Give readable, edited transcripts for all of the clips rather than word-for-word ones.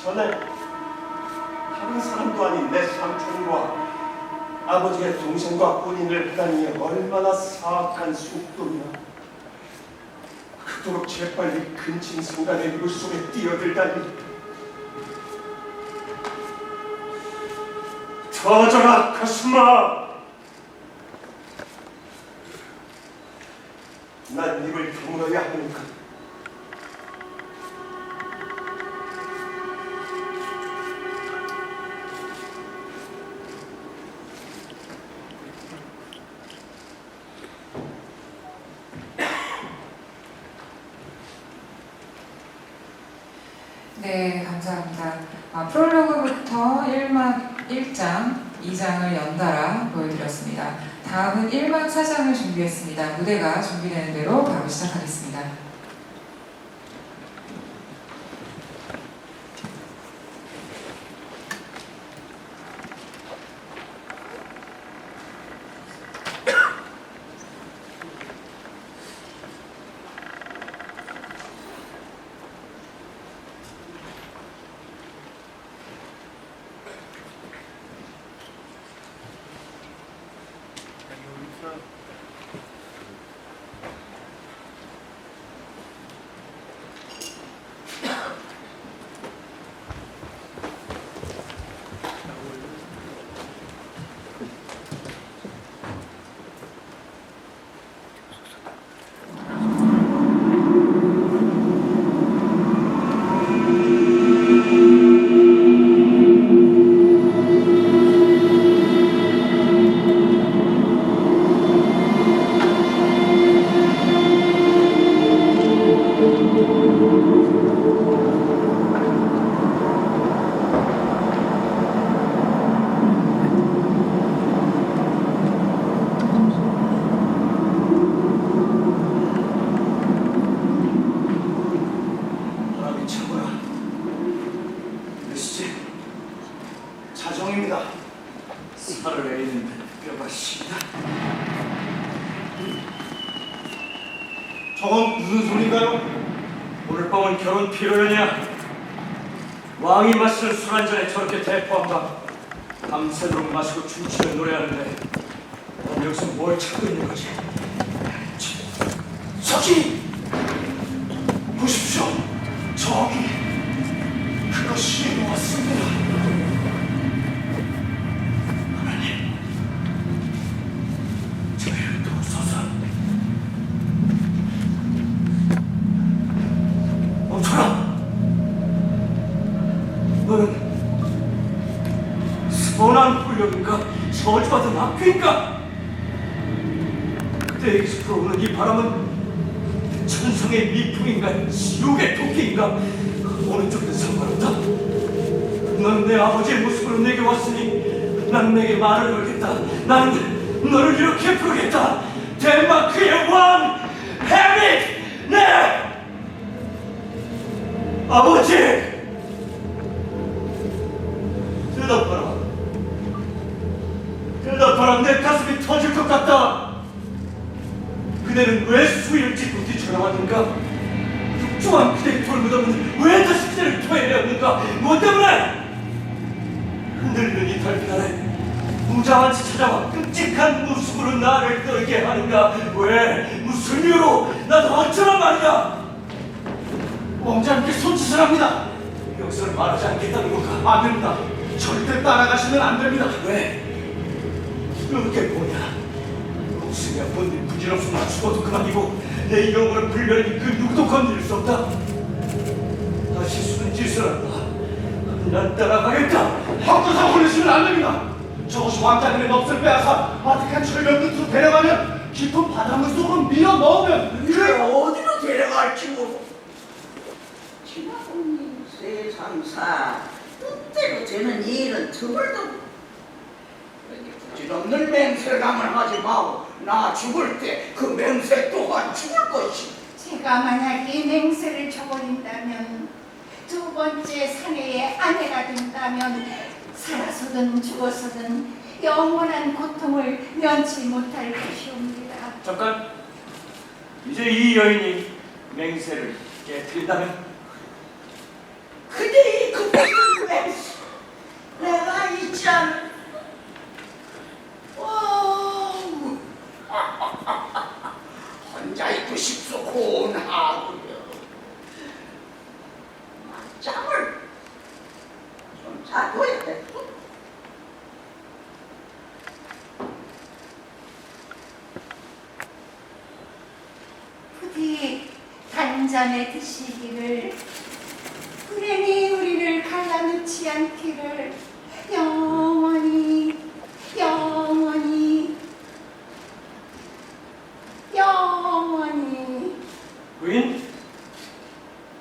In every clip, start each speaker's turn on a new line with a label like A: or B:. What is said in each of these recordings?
A: 전에 다른 사람도 아닌 내 삼촌과 아버지의 동생과 혼인을 하다니 얼마나 사악한 속도냐. 그토록 재빨리 근친상간의 물속에 뛰어들다니. 터져라 가슴아. 난 입을 다물어야 하는가.
B: 네, 감사합니다. 프롤로그부터 1장, 2장을 연달아 보여드렸습니다. 다음은 1막 4장을 준비했습니다. 무대가 준비되는 대로 바로 시작하겠습니다.
A: 저건 무슨 소리인가요?
C: 오늘 밤은 결혼 피로연이야. 왕이 마시는 술 한 잔에 저렇게 대포한가? 밤새도록 마시고 춤추며 노래하는데 넌 여기서 뭘 찾고 있는 거지?
A: 저기! 보십시오. 저기! 그것이 왔습니다. 하나님, 저희를 도우소서. 멈춰라! 너는 선한 훈련인가? 저주받은 악귀인가? 그대에게서 불어오는 이 바람은 천성의 미풍인가? 지옥의 도끼인가? 어느 쪽이든 상관없다. 너는 내 아버지의 모습으로 내게 왔으니 난 내게 말을 걸겠다. 나는 너를 이렇게 부르겠다. 덴마크의 왕 헤릭! 네! 아버지! 대답하라. 대답하라. 내 가슴이 터질 것 같다. 그대는 왜 수위를 찢고 뒤쳐나왔는가? 육중한 그대의 돌무덤은 왜 다시 그대를 토해내었는가? 무엇 때문에? 흔들리는 이 달빛 아래 무장한 채 찾아와 끔찍한 모습으로 나를 떨게 하는가? 왜? 무슨 이유로? 나도 어쩌란 말이야? 왕자님께 손짓을 합니다. 여기서는 말하지 않겠다는 건가? 안 됩니다. 절대 따라가시면 안 됩니다. 왜? 그렇게 보냐? 목숨이야 본들 부질없으면 죽어도 그만이고 내 영혼을 불멸하니 그 누구도 건드릴 수 없다. 다시 수는 짓을 한다. 난 따라가겠다. 헛구사 올리시면 안 됩니다. 저것이 왕자님의 넋을 빼앗아 아득한 철벽 끝으로 데려가면 깊은 바닷물 속으로 밀어 넣으면
D: 그래 어디로 데려갈지 모르고 지나보니 세상사 뜻대로 되는 일은 드물더군. 부질없는 맹세감을 하지 마고 나 죽을 때 그 맹세 또한 죽을 것이.
E: 제가 만약에 맹세를 저버린다면 두 번째 사내의 아내가 된다면 살아서든 죽어서든 영원한 고통을 면치 못할 것이옵니다.
C: 잠깐. 이제 이 여인이 맹세를 깨뜨린다면
D: 그대의 그 놔둬야 돼.
E: 부디 단전에 드시기를, 불행이 우리를 갈라놓지 않기를, 영원히 영원히 영원히.
C: 부인,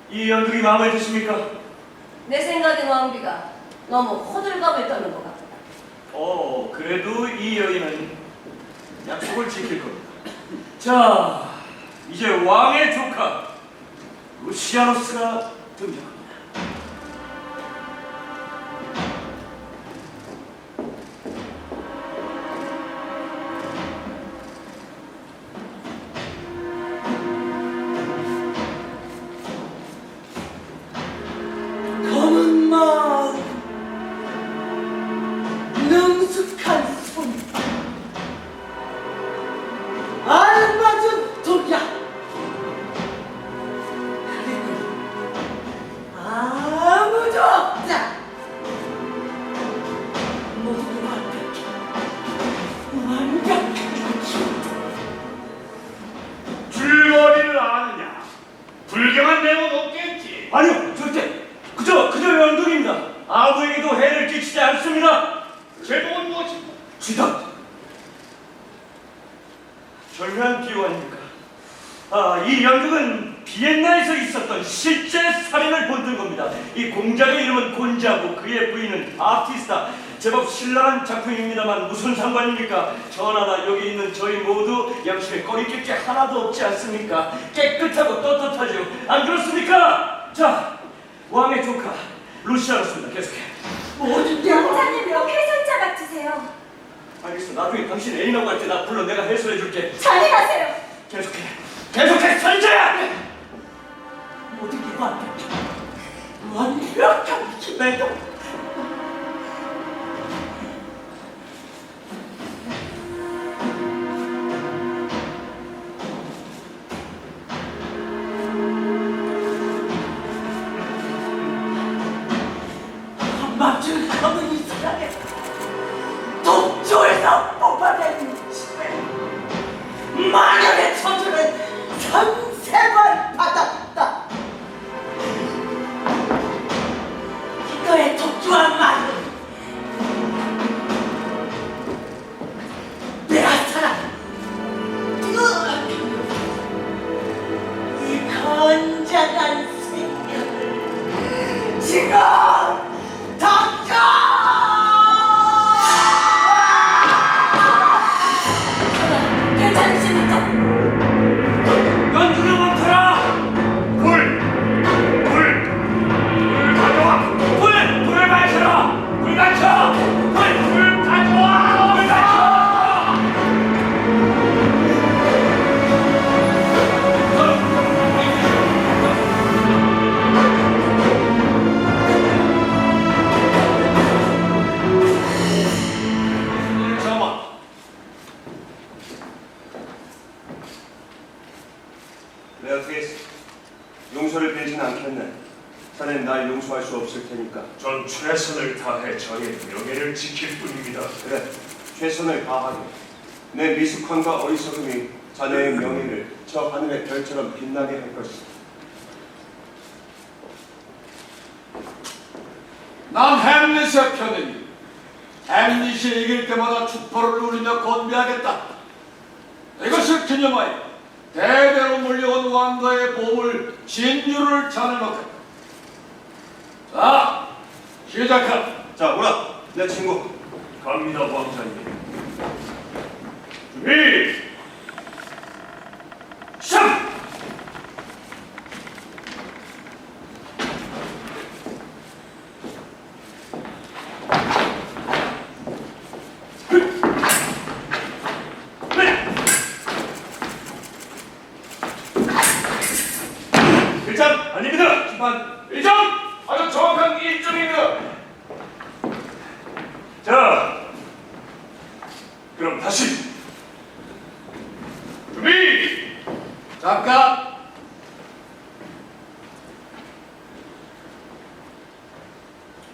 C: 이 연극이 마음에 드십니까?
F: 내 생각엔 왕비가 너무 호들갑을 떠는 것 같다.
C: 그래도 이 여인은 약속을 지킬 겁니다. 자, 이제 왕의 조카 루시아노스가 등장합니다.
D: 검은 마음, 능숙한 손, 알맞은 도약, 그리고 아무도 없다. 모두 완벽해, 완벽한 힘.
A: 줄거리를 아느냐? 불경한 내용은 없겠지.
C: 아니요, 절대 그저 연극입니다. 아무에게도 해를 끼치지 않습니다.
A: 제목은 무엇입니까?
C: 지덕, 절묘한 비유 아닙니까? 이 연극은 비엔나에서 있었던 실제 살인을 본뜬 겁니다. 이 공작의 이름은 곤자고 그의 부인은 아티스타. 제법 신랄한 작품입니다만 무슨 상관입니까? 전하나 여기 있는 저희 모두 양심에 꺼리낄 게 하나도 없지 않습니까? 깨끗하고 떳떳하죠. 안 그렇습니까? 자, 왕의 조카 루시아노스입니다. 계속해.
D: 모든
F: 영자님 꼭 해설자 같으세요.
C: 알겠어. 나중에 당신 애인하고 할 때 나 불러 내가 해설해 줄게.
F: 잘해가세요.
C: 계속해 선자야.
D: 모든 게 완벽해, 완벽한 힘에도. 한밤중 가는 이 사람의 독조에서 뽑아낸 힘을 만연의 저주는 3세번 받았다. 이거의 독주한 말은 내 아사라 이 건장한 생명을 지금 당장
F: 괜찮으십니까?
C: 연극을 멈춰라.
A: 불 가져와.
C: 불을 밝혀라. 불 밝혀.
A: 불 가져와.
C: 불 밝혀.
A: 잠깐만.
G: 레어테이스, 용서를 빌진 않겠네. 자넨 날 용서할 수 없을 테니까.
A: 전 최선을 다해 저의 명예를 지킬 뿐입니다.
G: 그래, 최선을 다하게. 내 미숙함과 어리석음이 자네의 명예를 저 하늘의 별처럼 빛나게 할 것이다.
H: 난 햄릿의 편이니 햄릿이 이길 때마다 축포를 누리며 건배하겠다. 이것을 기념하여 대대로 물려온 왕가의 보물 진유를 잔을 넣겠다. 자, 시작하라.
G: 자, 오라, 내 친구.
A: 갑니다, 왕자님. 준비.
C: 시작.
A: 일장 아닙니다. 심판 일장 아주 정확한 일정입니다. 자, 그럼 다시 준비.
H: 잠깐.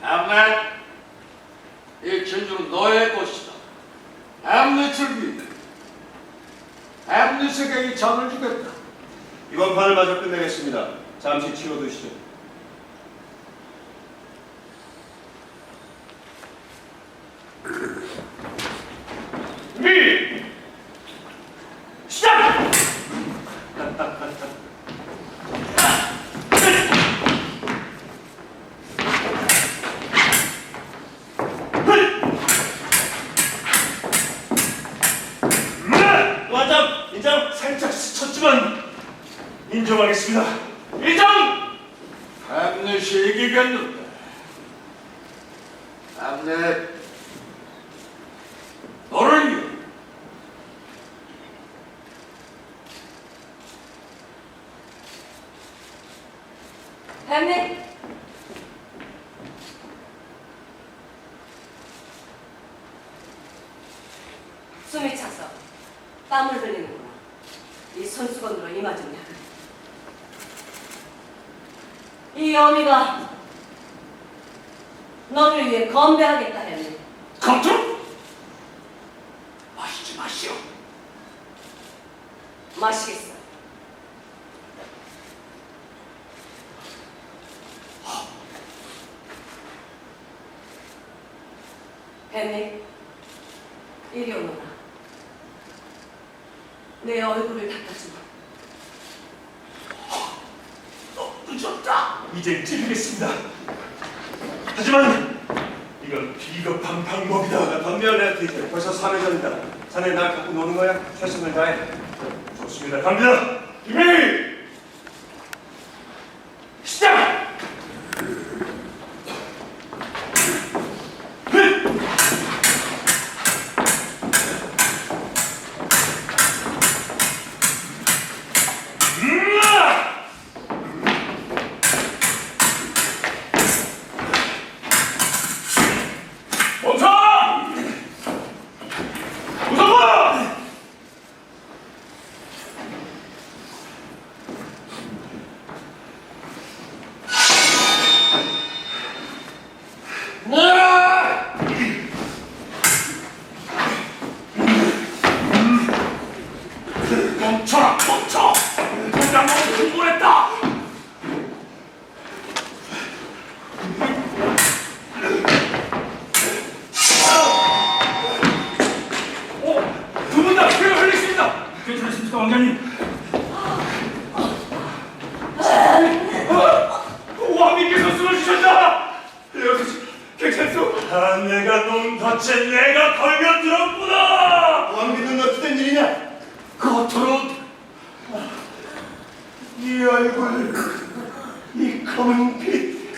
H: 햄릿, 진주는 너의 것이다. 햄릿을 위해 햄릿에게 이 잔을 주겠다.
G: 이번 판을 마저 끝내겠습니다. 잠시 치워두시죠.
C: 준비! 시작! 완전 인정 살짝 스쳤지만 인정하겠습니다. 인정!
H: 햄릿이 이기겠는데. 햄릿, 너를 위해
F: 햄릿, 숨이 차서 땀을 흘리는구나. 이 손수건으로 이마 좀 닦아. 이 어미가 너를 위해 건배하겠다 햄릿.
C: 감정? 마시지 마시오.
F: 마시겠어. 햄릿, 이리 오너라. 내 얼굴을 닦아주마.
C: 늦었다. 이제 찌르겠습니다. 하지만 이건 비겁한 방법이다.
G: 덤벼 레티즈. 벌써 3회 전이다. 자네 날 갖고 노는 거야? 최선을 다해.
C: 좋습니다. 갑니다. 준비! 시작! 멈춰! 무서워! 멈춰라! 멈춰! 내가 너무 흥분했다! 두 분 다 피를 흘리십니다! 괜찮으십니까, 왕자님? 왕님께서 쓰러지셨다! 괜찮소? 아, 내가 놈 덫에 내가 걸려들었구나!
G: 왕비는 어찌된 일이냐?
C: 겉으로
G: 이 얼굴, 이 검은 빛,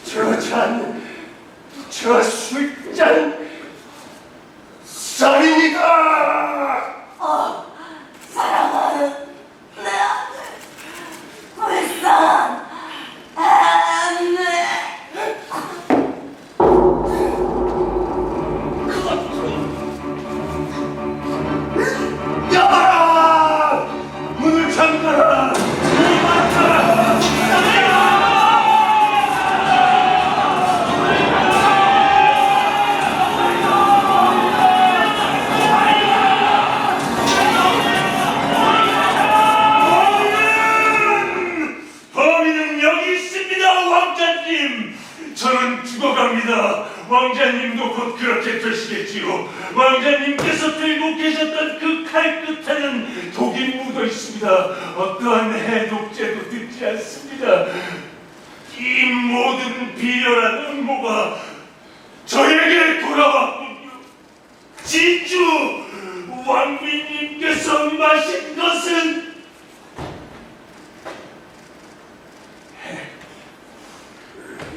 G: 저 잔, 저 술잔, 살인이다!
F: 사랑하는 내 아들, 불쌍한 햄릿.
G: 야! 문을 잠가라!
C: 범인은 여기 있습니다, 왕자님. 저는 죽어갑니다. 왕자님도 곧 그렇게 되시겠지요. 왕자님께서 들고 계셨던 그 칼 끝에는 독이 묻어 있습니다. 어떠한 해독제도 듣지 않습니다. 이 모든 비열한 음모가 저에게 돌아왔군요. 진주 왕비님께서 마신 것은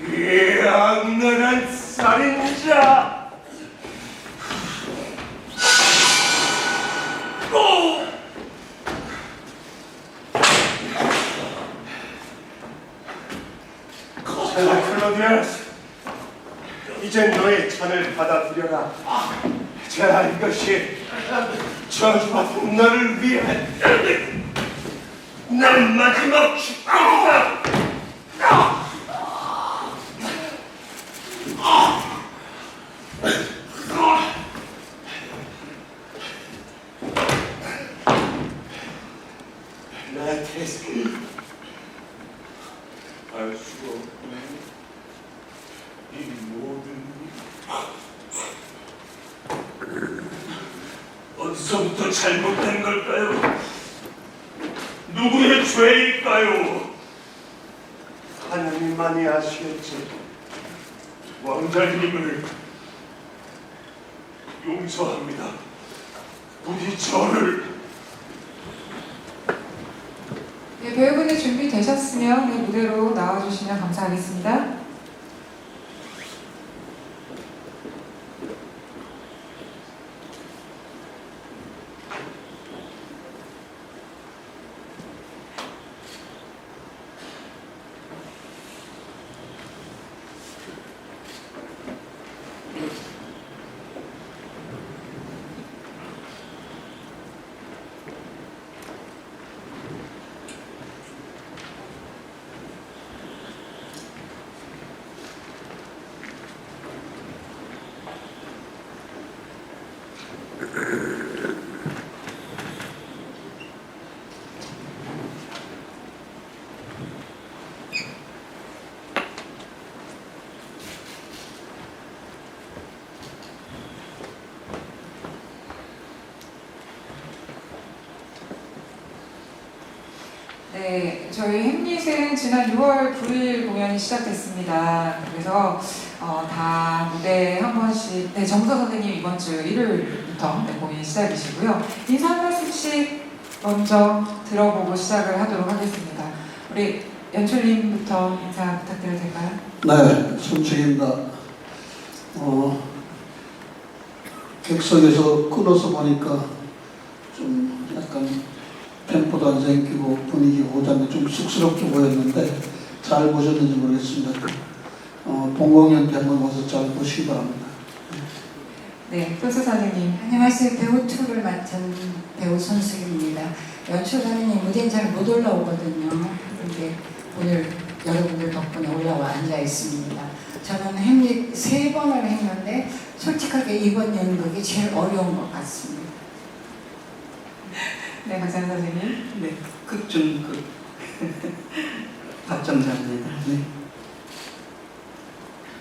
G: 이 악랄한 살인자! 찰나 클로디아스, 이젠 너의 잔을 받아들여라. 자, 이것이 저주받은 너를 위한 난 마지막 축복이다.
C: 어디서부터 잘못된 걸까요? 누구의 죄일까요?
G: 하나님만이 아시겠지.
C: 왕자님을 용서합니다. 부디 저를.
B: 네, 배우분이 준비되셨으면 네, 무대로 나와주시면 감사하겠습니다. 네, 저희 햄릿은 지난 6월 9일 공연이 시작됐습니다. 그래서 다 무대에 한 번씩, 네, 정서 선생님 이번 주 일요일부터 네, 공연 시작이시고요. 인사 한 말씀씩 먼저 들어보고 시작을 하도록 하겠습니다. 우리 연출님부터 인사 부탁드려도 될까요?
I: 네, 손책입니다. 객석에서 끊어서 보니까 좀 약간 템포도 안 생기고 분위기가 오자면 좀 쑥스럽게 보였는데 잘 보셨는지 모르겠습니다. 본공연 때 한번 와서 잘 보시기 바랍니다.
B: 네, 표수 선생님.
E: 안녕하세요. 배우 2를 맡은 배우 손숙입니다. 연출가는 이 무대에 잘 못 올라오거든요. 근데 오늘 여러분들 덕분에 올라와 앉아 있습니다. 저는 햄릿 3번을 했는데 솔직하게 이번 연극이 제일 어려운 것 같습니다.
B: 네, 박찬 선생님.
J: 네, 극중극 박정자입니다. 네.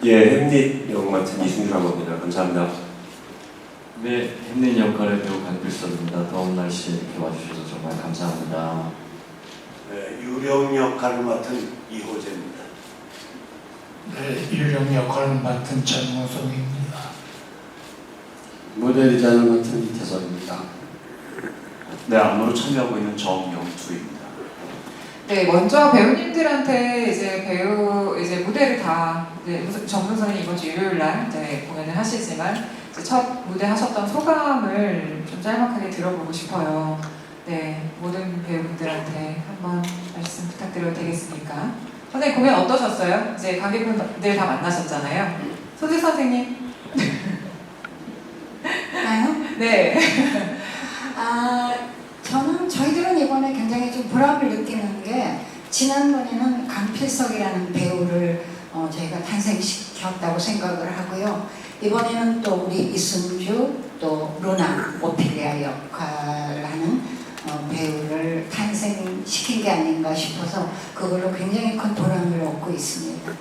G: 예, 햄릿 역 맡은 이승주라고 합니다. 감사합니다.
K: 네, 햄릿 역할의 배우 강필섭입니다. 더운 날씨에 이렇게 와주셔서 정말 감사합니다.
H: 네, 유령 역할을 맡은 이호재입니다.
L: 네, 유령 역할을 맡은 전무성입니다.
K: 무대 디자인을 맡은 이태석입니다. 네, 안무로 참여하고 있는 정영투입니다.
B: 네, 먼저 배우님들한테 이제 무대를 다 정선 선생님 이번 주 일요일 날 이제 공연을 하시지만 이제 첫 무대 하셨던 소감을 좀 짤막하게 들어보고 싶어요. 네, 모든 배우분들한테 한번 말씀 부탁드려도 되겠습니까? 선생님 공연 어떠셨어요? 이제 관객분들 다 만나셨잖아요. 소지 선생님.
E: 나요?
B: 네.
E: 저희들은 이번에 굉장히 좀 보람을 느끼는 게 지난번에는 강필석이라는 배우를 저희가 탄생시켰다고 생각을 하고요. 이번에는 또 우리 이승주 또 루나 오피리아 역할하는 배우를 탄생시킨 게 아닌가 싶어서 그걸로 굉장히 큰 보람을 얻고 있습니다.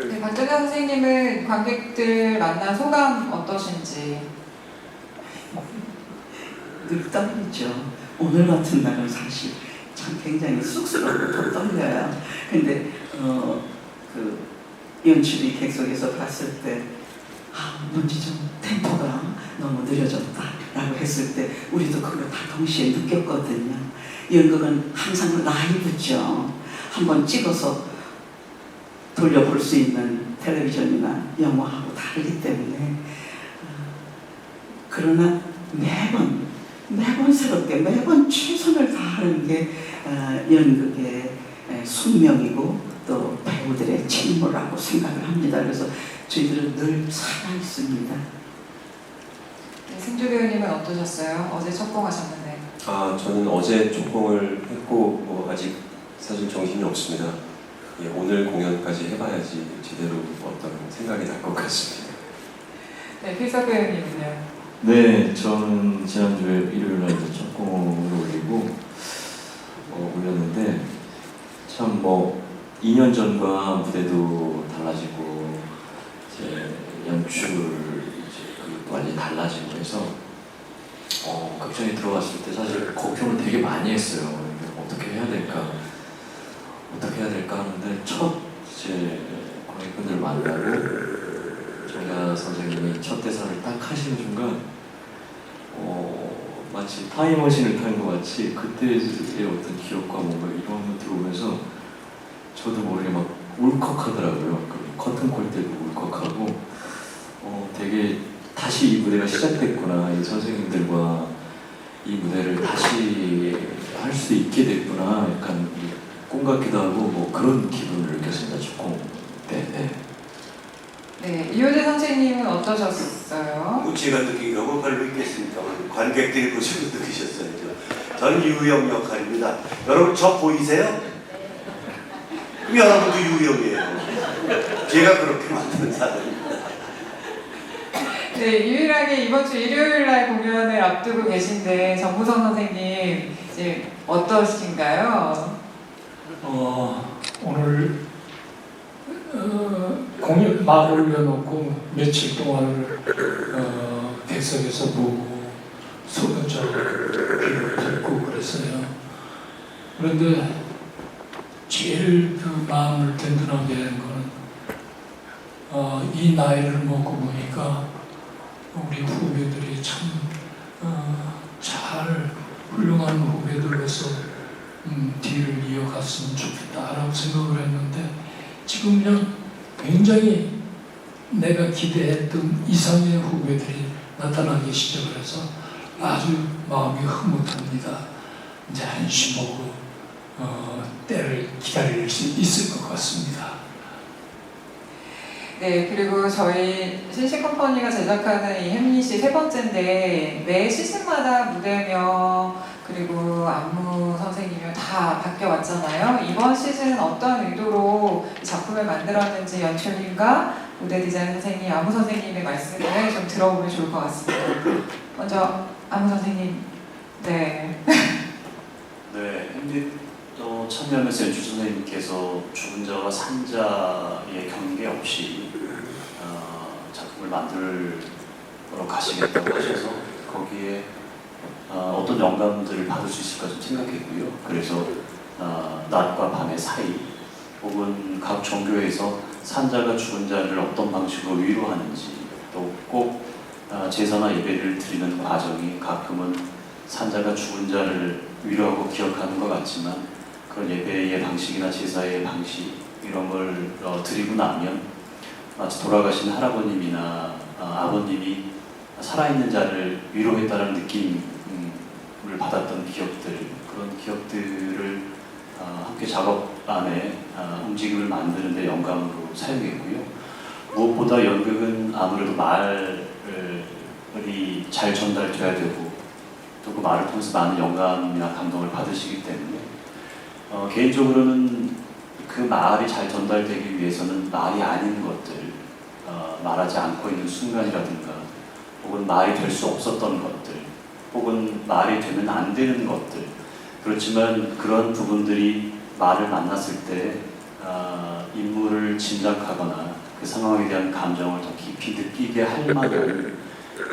B: 네, 박정자 선생님은 관객들 만난 소감 어떠신지?
J: 늘 떨리죠. 오늘 같은 날은 사실 참 굉장히 쑥스럽고 떨려요. 근데 그 연출이 객석에서 봤을 때 뭔지 좀 템포가 너무 느려졌다라고 했을 때 우리도 그걸 다 동시에 느꼈거든요. 연극은 항상 라이브죠. 한번 찍어서 돌려볼 수 있는 텔레비전이나 영화하고 다르기 때문에 그러나 매번 새롭게 매번 최선을 다하는 게 연극의 숙명이고 또 배우들의 책무라고 생각을 합니다. 그래서 저희들은 늘 살아있습니다.
B: 네, 승주 배우님은 어떠셨어요? 어제 첫공하셨는데.
G: 저는 어제 첫공을 했고 아직 사실 정신이 없습니다. 예, 오늘 공연까지 해봐야지 제대로 어떤 생각이 날 것 같습니다.
B: 네, 필서 배우님은요?
K: 네, 저는 지난주에 일요일날 이제 첫 공을 올리고 올렸는데 참 2년 전과 무대도 달라지고 이제 연출 이제 그것도 완전히 달라지고 해서 극장에 들어갔을 때 사실 걱정을 되게 많이 했어요. 어떻게 해야 될까 하는데 첫 이제 관객분들 만나고 정야 선생님이 첫 대사를 딱 하시는 순간 마치 타임머신을 탄 것 같이 그때의 어떤 기억과 뭔가 이런 거 들어오면서 저도 모르게 막 울컥하더라고요. 그 커튼콜 때도 울컥하고 되게 다시 이 무대가 시작됐구나, 이 선생님들과 이 무대를 다시 할 수 있게 됐구나, 약간 꿈 같기도 하고 뭐 그런 기분을 느꼈습니다. 조금.
B: 네, 이효재 선생님은 어떠셨어요?
M: 제가 느낀 거고 별로 있겠습니까만 관객들이 보시고 느끼셨어야죠. 저는 유형 역할입니다. 여러분 저 보이세요? 여러분도 유형이에요. 제가 그렇게 만든 사람입니다.
B: 네, 유일하게 이번 주 일요일 날 공연을 앞두고 계신데 정무성 선생님 이제 어떠신가요?
L: 오늘 공연 말을 올려놓고 며칠 동안을 객석에서 보고 소견자를 듣고 그랬어요. 그런데 제일 그 마음을 든든하게 한 거는 이 나이를 먹고 보니까 우리 후배들이 참 잘 훌륭한 후배들로서 뒤를 이어갔으면 좋겠다라고 생각을 했는데 지금 그냥 굉장히 내가 기대했던 이상의 후배들이 나타나기 시작을 해서 아주 마음이 흐뭇합니다. 이제 한심하고 때를 기다릴 수 있을 것 같습니다.
B: 네, 그리고 저희 신시컴퍼니가 제작하는 이 햄릿이 세 번째인데 매 시즌마다 무대며 그리고 안무 선생님이 다 바뀌어왔잖아요. 이번 시즌은 어떤 의도로 이 작품을 만들었는지 연출님과 무대 디자인 선생님, 안무 선생님의 말씀을 좀 들어보면 좋을 것 같습니다. 먼저 안무 선생님. 네.
N: 네, 햄릿 참여하면서 연출 선생님께서 죽은 자와 산자의 경계 없이 작품을 만들어 가시겠다고 하셔서 거기에 어떤 영감들을 받을 수 있을까 좀 생각했고요. 그래서 낮과 밤의 사이 혹은 각 종교에서 산자가 죽은 자를 어떤 방식으로 위로하는지 또 꼭 제사나 예배를 드리는 과정이 가끔은 산자가 죽은 자를 위로하고 기억하는 것 같지만 그런 예배의 방식이나 제사의 방식 이런 걸 드리고 나면 마치 돌아가신 할아버님이나 아버님이 살아있는 자를 위로했다는 느낌을 받았던 기억들, 그런 기억들을 함께 작업 안에 움직임을 만드는 데 영감으로 사용했고요. 무엇보다 연극은 아무래도 말이 잘 전달돼야 되고 또 그 말을 통해서 많은 영감이나 감동을 받으시기 때문에 개인적으로는 그 말이 잘 전달되기 위해서는 말이 아닌 것들, 말하지 않고 있는 순간이라든가 혹은 말이 될 수 없었던 것들 혹은 말이 되면 안 되는 것들, 그렇지만 그런 부분들이 말을 만났을 때 인물을 짐작하거나 그 상황에 대한 감정을 더 깊이 느끼게 할 만한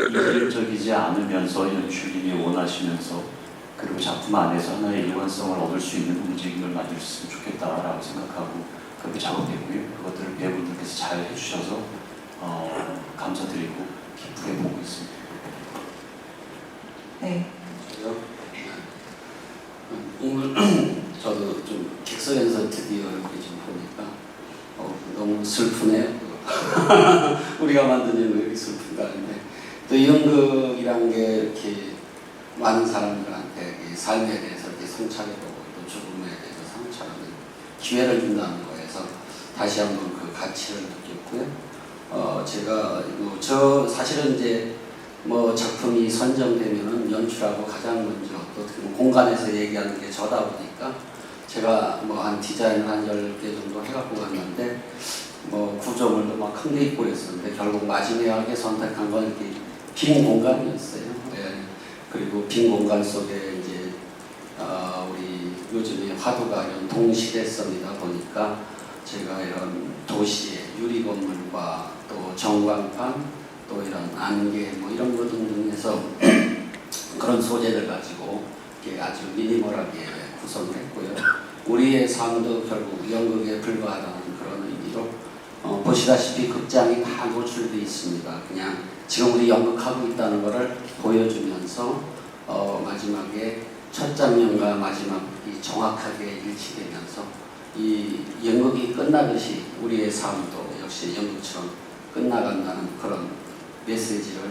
N: 이질적이지 않으면서 연출님이 원하시면서 그리고 작품 안에서 하나의 일관성을 얻을 수 있는 움직임을 만들 수 있으면 좋겠다라고 생각하고 그렇게 작업했고요. 그것들을 배우분들께서 잘 해주셔서 감사드리고 기쁘게 보고 있습니다.
B: 네.
O: 오늘 저도 좀 객석에서 드디어 이렇게 좀 보니까 너무 슬프네요. 우리가 만든 연극이 슬픈가 하는데 또 연극이란 게 이렇게 많은 사람들한테 삶에 대해서 이렇게 성찰해보고 또 죽음에 대해서 성찰하는 기회를 준다는 거에서 다시 한번 그 가치를 느꼈고요. 제가 저 사실은 이제 뭐 작품이 선정되면은 연출하고 가장 먼저 또 공간에서 얘기하는 게 저다 보니까 제가 뭐 한 디자인을 한 10개 정도 해갖고 갔는데 뭐 구조물도 막 큰 게 있고 그랬었는데 결국 마지막에 선택한 건 이렇게 빈 공간이었어요. 네. 그리고 빈 공간 속에 이제 우리 요즘에 화두가 이런 동시대성이다 보니까 제가 이런 도시의 유리 건물과 또 전광판 또 이런 안개 뭐 이런 것 등등해서 그런 소재를 가지고 이렇게 아주 미니멀하게 구성을 했고요. 우리의 삶도 결국 연극에 불과하다는 그런 의미로 보시다시피 극장이 다 노출되어 있습니다. 그냥 지금 우리 연극하고 있다는 것을 보여주면서 마지막에 첫 장면과 마지막이 정확하게 일치되면서 이 연극이 끝나듯이 우리의 삶도 역시 연극처럼 끝나간다는 그런 메시지를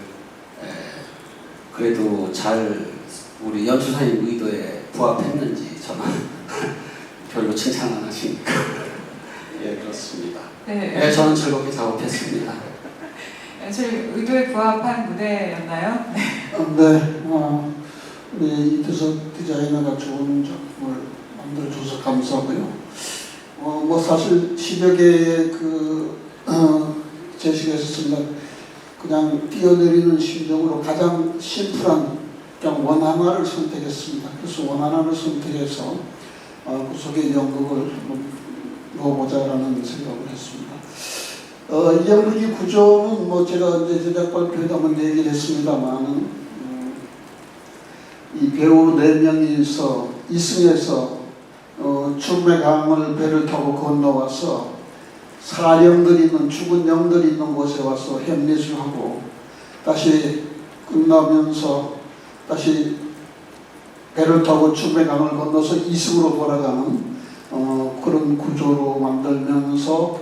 O: 그래도 잘 우리 연출사님 의도에 부합했는지 저는 별로 칭찬 안 하시니까 예 그렇습니다.
B: 네,
O: 저는 즐겁게 작업했습니다.
B: 연출 의도에 부합한 무대였나요?
I: 네, 우리 이태석 디자이너가 좋은 작품을 만들어줘서 감사하고요. 뭐 사실 10여 개의 제시가 있었습니다. 그냥 뛰어내리는 심정으로 가장 심플한 그냥 원 하나를 선택했습니다. 그래서 원 하나를 선택해서 그 속에 연극을 넣어보자라는 생각을 했습니다. 이 연극의 구조는 뭐 제가 이제 제작 발표에도 한번 얘기를 했습니다만 이 배우 4명이서 이승에서 충매강을 배를 타고 건너와서 사령들이 있는 죽은 영들이 있는 곳에 와서 햄릿을 하고 다시 끝나면서 다시 배를 타고 충매강을 건너서 이승으로 돌아가는 그런 구조로 만들면서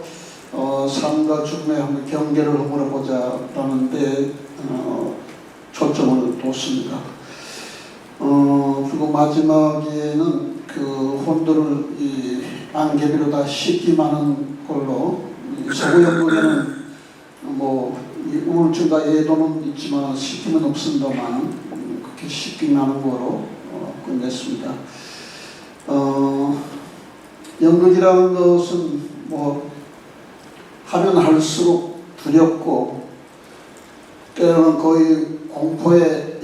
I: 삶과 죽음의 한 경계를 허물어보자라는 데 초점을 뒀습니다. 그리고 마지막에는 그 혼돈을 이 안개비로 다 씻기만한 걸로 서구 연극에는 뭐 우울증과 애도는 있지만 씻김은 없습니다만 그렇게 씻기만한 거로 끝냈습니다. 연극이라는 것은 뭐 하면 할수록 두렵고 때로는 거의 공포에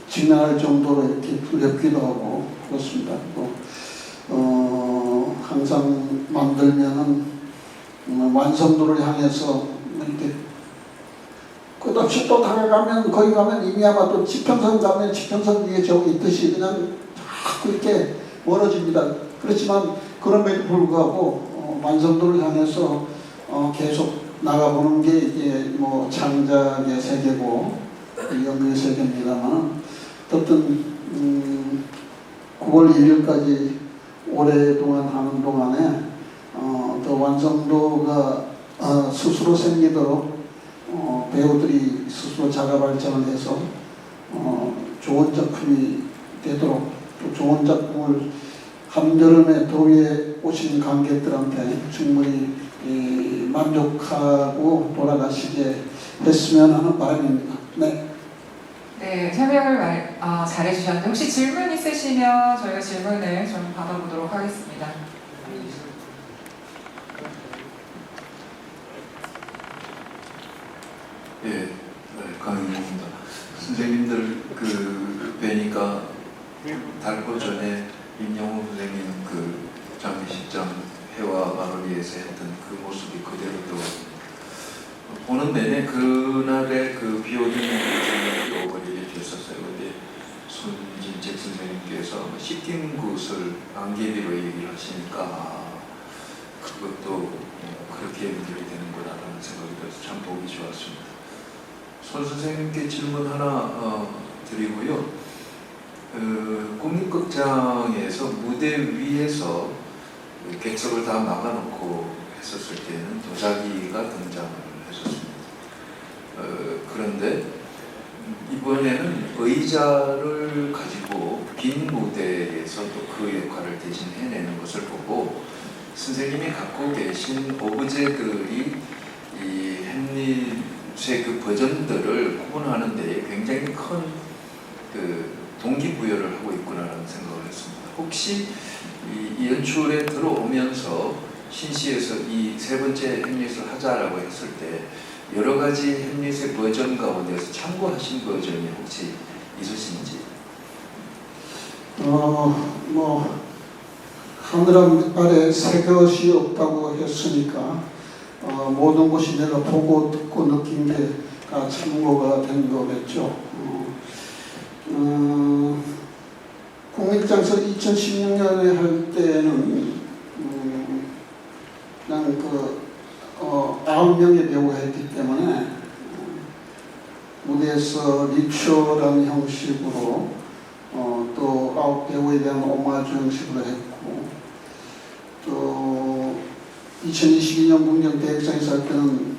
I: 직면할 정도로 이렇게 두렵기도 하고 그렇습니다. 항상 만들면은 완성도를 향해서 이렇게 끝없이 또 다가가면 거기 가면 이미 아마 또 지평선 가면 지평선 위에 저기 있듯이 그냥 자꾸 이렇게 멀어집니다. 그렇지만 그럼에도 불구하고 완성도를 향해서 계속 나가보는 게 이게 뭐 창작의 세계고 연극의 세계입니다만 어떤 9월 1일까지 오랫동안 하는 동안에 또 완성도가 스스로 생기도록 배우들이 스스로 자가 발전을 해서 좋은 작품이 되도록 또 좋은 작품을 한여름의 더위에 오신 관객들한테 충분히 만족하고 돌아가시게 했으면 하는 바람입니다. 네.
B: 네, 설명을 잘해주셨는데 혹시 질문 있으시면 저희가 질문을 좀 받아보도록 하겠습니다.
K: 예, 강윤입니다. 선생님들 뵈니까 달고 전에 임영웅 선생님 장례식장 해와 마무리에서 했던 그 모습이 그대로 떠오릅니다. 보는 내내 그날의 비 오는 장면이 오버리게 됐었어요. 근데 손진책 선생님께서 씻긴 곳을 안개비로 얘기를 하시니까 그것도 그렇게 연결이 되는구나라는 생각이 들어서 참 보기 좋았습니다. 손 선생님께 질문 하나 드리고요. 국립극장에서 무대 위에서 객석을 다 막아놓고 했었을 때는 도자기가 등장을 했었습니다. 그런데 이번에는 의자를 가지고 빈 무대에서 또 그 역할을 대신 해내는 것을 보고 선생님이 갖고 계신 오브제들이 이 햄릿의 그 버전들을 구분하는 데 굉장히 큰 동기부여를 하고 있구나라는 생각을 했습니다. 혹시 이 연출에 들어오면서 신시에서 이 세 번째 햄릿을 하자라고 했을 때 여러 가지 햄릿의 버전 가운데서 참고하신 버전이 혹시 있으신지?
I: 뭐 하늘 아래 새 것이 없다고 했으니까 모든 것이 내가 보고 듣고 느낀 게가 참고가 된 거겠죠. 공익장서 2016년에 할 때는 그냥 9명의 배우가 했기 때문에 무대에서 리추어라는 형식으로 또 9배우에 대한 오마주 형식으로 했고, 또 2022년 문경대학상에서 할 때는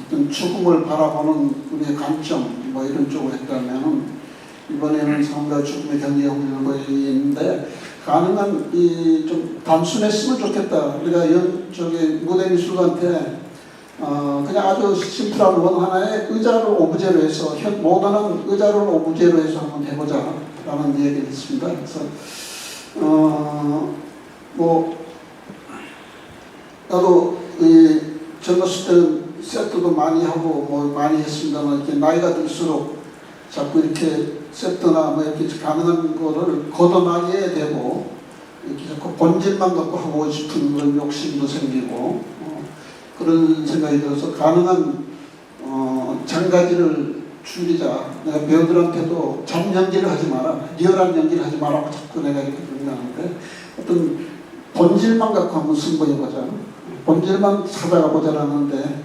I: 어떤 죽음을 바라보는 우리의 관점 뭐 이런 쪽으로 했다면은, 이번에는 삶과 죽음의 경계에 오는 것이 있는데, 가능한 좀 단순했으면 좋겠다. 우리가 무대 미술관한테 그냥 아주 심플한 원 하나의 의자를 오브제로 해서, 모던한 의자를 오브제로 해서 한번 해보자 라는 얘기를 했습니다. 그래서 나도 젊었을 때는 세트도 많이 하고 뭐 많이 했습니다만, 이렇게 나이가 들수록 자꾸 이렇게 세트나 뭐 이렇게 가능한 거를 걷어나게 되고, 이렇게 자꾸 본질만 갖고 하고 싶은 그런 욕심도 생기고, 그런 생각이 들어서 가능한 장가지를 줄이자. 내가 배우들한테도 잡 연기를 하지 마라, 리얼한 연기를 하지 마라고 자꾸 내가 이렇게 분명하는데, 어떤 본질만 갖고 한번 승부해보자, 본질만 찾아가 보자라는데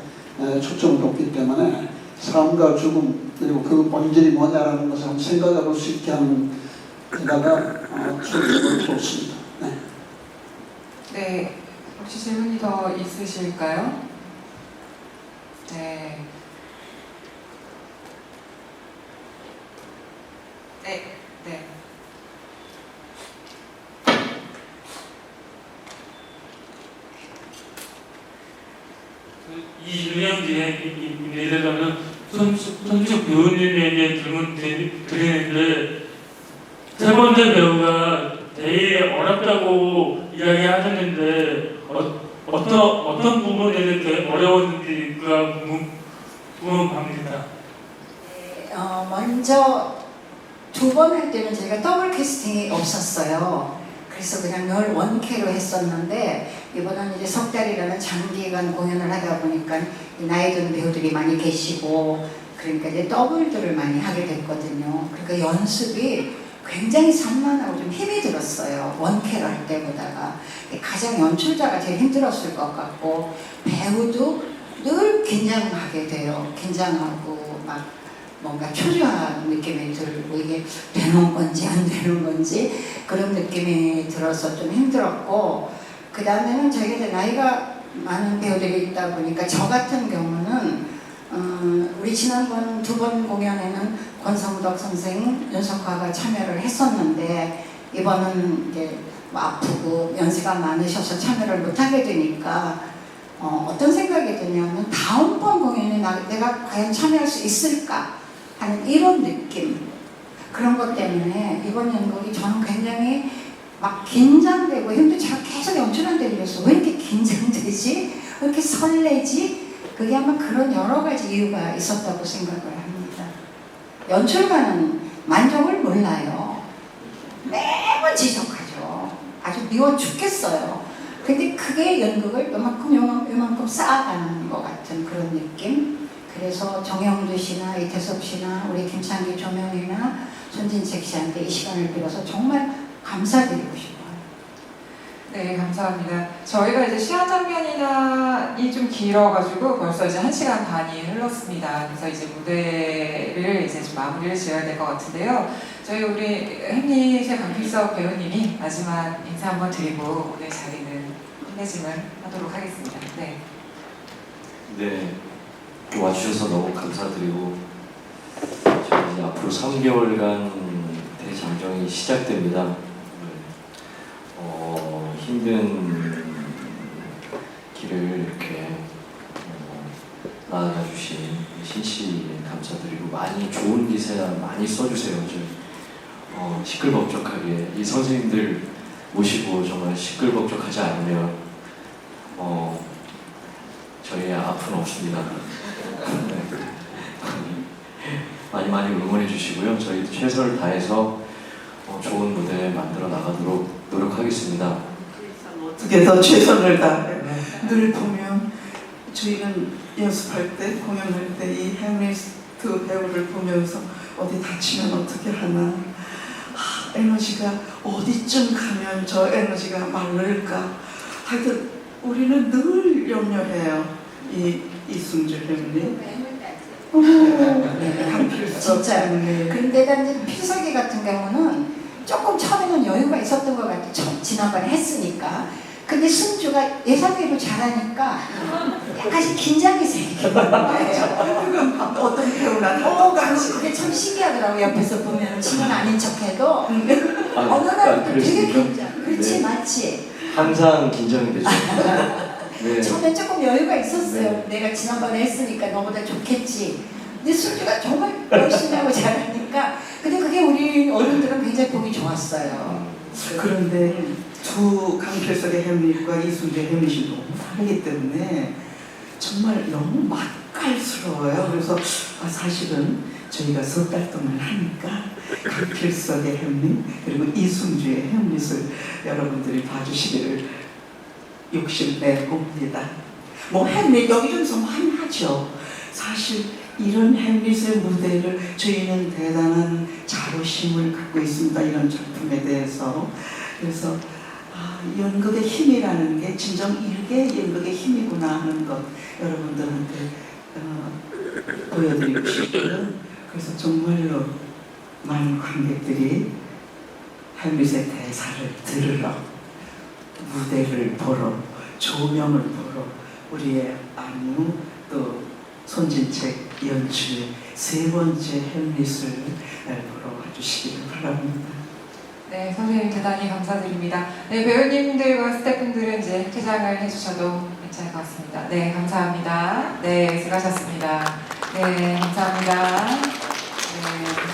I: 초점을 뒀기 때문에, 삶과 죽음 그리고 그 본질이 뭐냐라는 것을 한번 생각해 볼 수 있게 하는 데다가 초점을 뒀습니다. 네.
B: 네, 혹시 질문이 더 있으실까요? 네. 네.
L: 20년 뒤에 예를 들면 손주석 배우님에게 질문 드리는데, 세 번째 배우가 되게 어렵다고 이야기하셨는데 어떤 부분에 대해 어려웠는지가 궁금합니다.
E: 먼저 두 번 할 때는 저희가 더블 캐스팅이 없었어요. 그래서 그냥 늘 원캐로 했었는데, 이번은 이제 석 달이라는 장기간 공연을 하다 보니까 나이 든 배우들이 많이 계시고, 그러니까 이제 더블들을 많이 하게 됐거든요. 그러니까 연습이 굉장히 산만하고 좀 힘이 들었어요. 원캐로 할 때보다가. 가장 연출자가 제일 힘들었을 것 같고, 배우도 늘 긴장하게 돼요. 긴장하고 막 뭔가 초조한 느낌이 들고, 이게 되는 건지 안 되는 건지 그런 느낌이 들어서 좀 힘들었고, 그 다음에는 저희가 이제 나이가 많은 배우들이 있다 보니까, 저 같은 경우는 우리 지난번 두 번 공연에는 권성덕 선생, 윤석화가 참여를 했었는데, 이번은 이제 뭐 아프고 연세가 많으셔서 참여를 못하게 되니까 어떤 생각이 드냐면, 다음번 공연에 내가 과연 참여할 수 있을까 하는 이런 느낌, 그런 것 때문에 이번 연극이 저는 굉장히 막 긴장되고 힘들고, 제가 계속 연출한테 그랬어. 왜 이렇게 긴장되지? 왜 이렇게 설레지? 그게 아마 그런 여러 가지 이유가 있었다고 생각을 합니다. 연출가는 만족을 몰라요. 매번 지적하죠. 아주 미워 죽겠어요. 근데 그게 연극을 요만큼 쌓아가는 것 같은 그런 느낌. 그래서 정영두 씨나 이태섭 씨나 우리 김창기 조명이나 손진책 씨한테 이 시간을 빌어서 정말 감사드리고 싶어요.
B: 네, 감사합니다. 저희가 이제 시한 장면이 좀 길어가지고 벌써 이제 1시간 반이 흘렀습니다. 그래서 이제 무대를 이제 좀 마무리를 지어야 될 것 같은데요. 저희 우리 햄릿의 강필석 배우님이 마지막 인사 한번 드리고 오늘 자리는 끝내짐을 하도록 하겠습니다. 네.
K: 네, 와주셔서 너무 감사드리고, 저희 이제 앞으로 3개월간 대장정이 시작됩니다. 힘든 길을 이렇게 나아가 주신 신씨 감사드리고, 많이 좋은 기세 많이 써주세요. 좀 시끌벅적하게 이 선생님들 모시고 정말 시끌벅적하지 않으면 저희 앞은 없습니다. 많이 응원해 주시고요. 저희도 최선을 다해서 좋은 무대 만들어 나가도록 노력하겠습니다.
J: 어떻게 더 최선을 다해. 늘 보면 저희는 연습할 때, 공연할 때 이 햄릿 그 배우를 보면서 어디 다치면 어떻게 하나, 에너지가 어디쯤 가면 저 에너지가 마를까. 하여튼 우리는 늘 염려해요. 이승주 배우님.
E: 진짜. 근데 이제 필석이 같은 경우는 조금 처음에는 여유가 있었던 것 같아. 지난번에 했으니까. 근데 승주가 예상대로 잘하니까 약간씩 긴장이 생기는 거예요.
J: 그건 어떤 배우나
E: 그게 참 신기하더라고요. 옆에서 보면 지는 아닌 척해도 어느
K: 아,
E: 날은
K: 그럴 수
E: 되게
K: 있죠.
E: 긴장. 그렇지,
K: 네.
E: 맞지?
K: 항상 긴장이 되죠. 네.
E: 처음에 조금 여유가 있었어요. 내가 지난번에 했으니까 너보다 좋겠지. 근데 승주가 정말 열심히 하고 잘하니까 근데 그게 우리 어른들은 굉장히 보기 좋았어요.
J: 그런데 두 강필석의 햄릿과 이승주의 햄릿이 너무 다르기 때문에 정말 너무 맛깔스러워요. 그래서 사실은 저희가 석 달 동안 하니까 강필석의 햄릿 그리고 이승주의 햄릿을 여러분들이 봐주시기를 욕심내봅니다. 뭐 햄릿 여기저기서 많이 하죠. 사실 이런 햄릿의 무대를 저희는 대단한 자부심을 갖고 있습니다. 이런 작품에 대해서. 그래서 연극의 힘이라는 게 진정 이게 연극의 힘이구나 하는 것 여러분들한테 보여드리고 싶고요. 그래서 정말로 많은 관객들이 햄릿의 대사를 들으러 무대를 보러 조명을 보러 우리의 안무 또 손진책 연출의 세 번째 햄릿을 보러 와주시기를 바랍니다.
B: 네, 선생님 대단히 감사드립니다. 네, 배우님들과 스태프분들은 이제 퇴장을 해주셔도 괜찮을 것 같습니다. 네, 감사합니다. 네, 수고하셨습니다. 네, 감사합니다. 네.